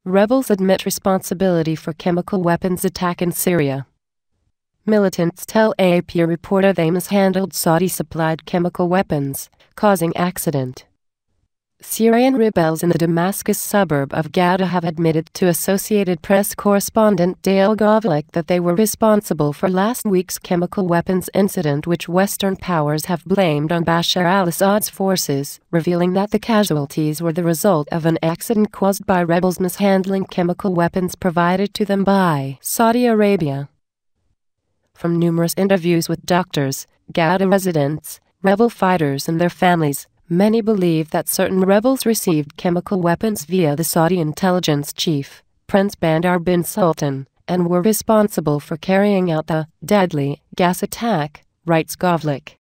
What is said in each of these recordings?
Rebels admit responsibility for chemical weapons attack in Syria. Militants tell AP reporter they mishandled Saudi-supplied chemical weapons, causing accident. Syrian rebels in the Damascus suburb of Ghouta have admitted to Associated Press correspondent Dale Gavlak that they were responsible for last week's chemical weapons incident, which Western powers have blamed on Bashar Al-Assad's forces, revealing that the casualties were the result of an accident caused by rebels mishandling chemical weapons provided to them by Saudi Arabia. From numerous interviews with doctors, Ghouta residents, rebel fighters and their families, many believe that certain rebels received chemical weapons via the Saudi intelligence chief, Prince Bandar bin Sultan, and were responsible for carrying out the deadly gas attack, writes Gavlak.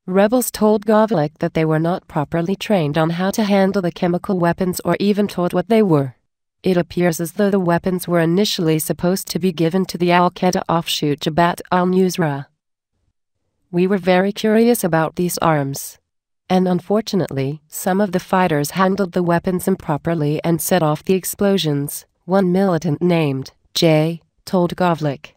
Rebels told Gavlak that they were not properly trained on how to handle the chemical weapons or even told what they were. It appears as though the weapons were initially supposed to be given to the Al-Qaeda offshoot Jabhat al-Nusra. We were very curious about these arms. And unfortunately, some of the fighters handled the weapons improperly and set off the explosions, one militant named J told Gavlak.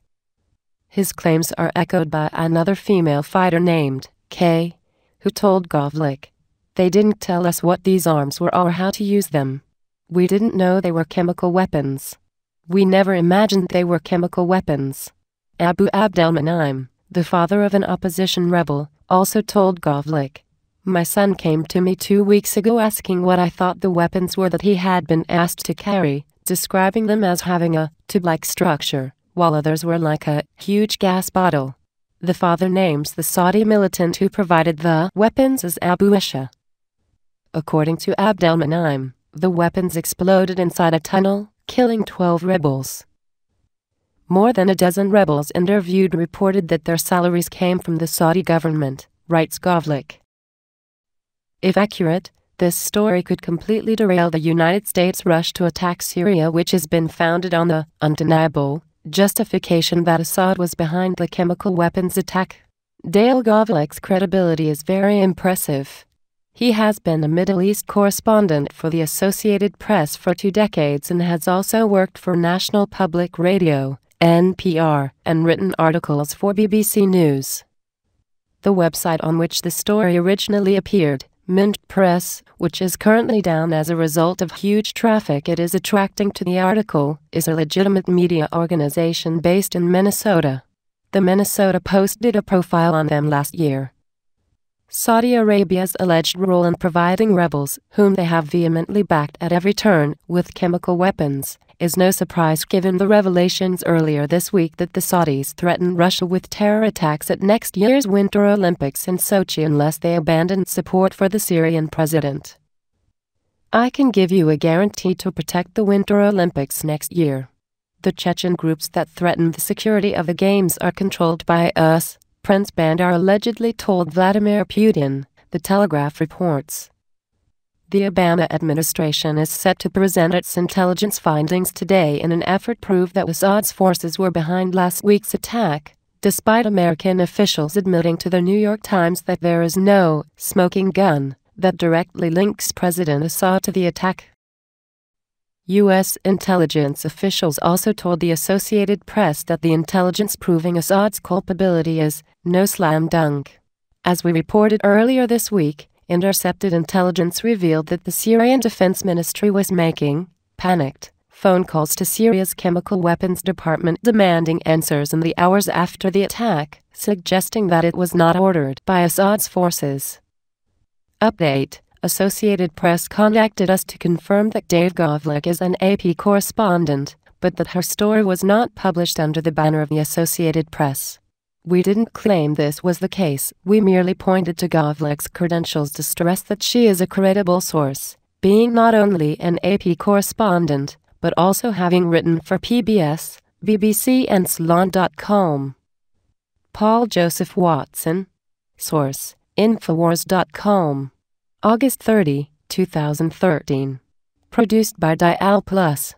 His claims are echoed by another female fighter named K, who told Gavlak, "They didn't tell us what these arms were or how to use them. We didn't know they were chemical weapons. We never imagined they were chemical weapons." Abu Abdelmanim, the father of an opposition rebel, also told Gavlak, "My son came to me 2 weeks ago asking what I thought the weapons were that he had been asked to carry, describing them as having a tube-like structure, while others were like a huge gas bottle." The father names the Saudi militant who provided the weapons as Abu Isha. According to Abdelmanim, the weapons exploded inside a tunnel, killing 12 rebels. More than a dozen rebels interviewed reported that their salaries came from the Saudi government, writes Gavlak. If accurate, this story could completely derail the United States' rush to attack Syria, which has been founded on the undeniable justification that Assad was behind the chemical weapons attack. Dale Gavlak's credibility is very impressive. He has been a Middle East correspondent for the Associated Press for 2 decades and has also worked for National Public Radio, NPR, and written articles for BBC News. The website on which the story originally appeared, Mint Press, which is currently down as a result of huge traffic it is attracting to the article, is a legitimate media organization based in Minnesota. The Minnesota Post did a profile on them last year. Saudi Arabia's alleged role in providing rebels, whom they have vehemently backed at every turn, with chemical weapons, is no surprise given the revelations earlier this week that the Saudis threaten Russia with terror attacks at next year's Winter Olympics in Sochi unless they abandon support for the Syrian president. "I can give you a guarantee to protect the Winter Olympics next year. The Chechen groups that threaten the security of the games are controlled by us," Prince Bandar allegedly told Vladimir Putin, The Telegraph reports. The Obama administration is set to present its intelligence findings today in an effort to prove that Assad's forces were behind last week's attack, despite American officials admitting to the New York Times that there is no smoking gun that directly links President Assad to the attack. U.S. intelligence officials also told the Associated Press that the intelligence proving Assad's culpability is no slam dunk. As we reported earlier this week, intercepted intelligence revealed that the Syrian Defense Ministry was making panicked phone calls to Syria's chemical weapons department demanding answers in the hours after the attack, suggesting that it was not ordered by Assad's forces. Update: Associated Press contacted us to confirm that Dale Gavlak is an AP correspondent, but that her story was not published under the banner of the Associated Press. We didn't claim this was the case, we merely pointed to Gavlak's credentials to stress that she is a credible source, being not only an AP correspondent, but also having written for PBS, BBC and Salon.com. Paul Joseph Watson. Source: Infowars.com. August 30, 2013. Produced by Dial Plus.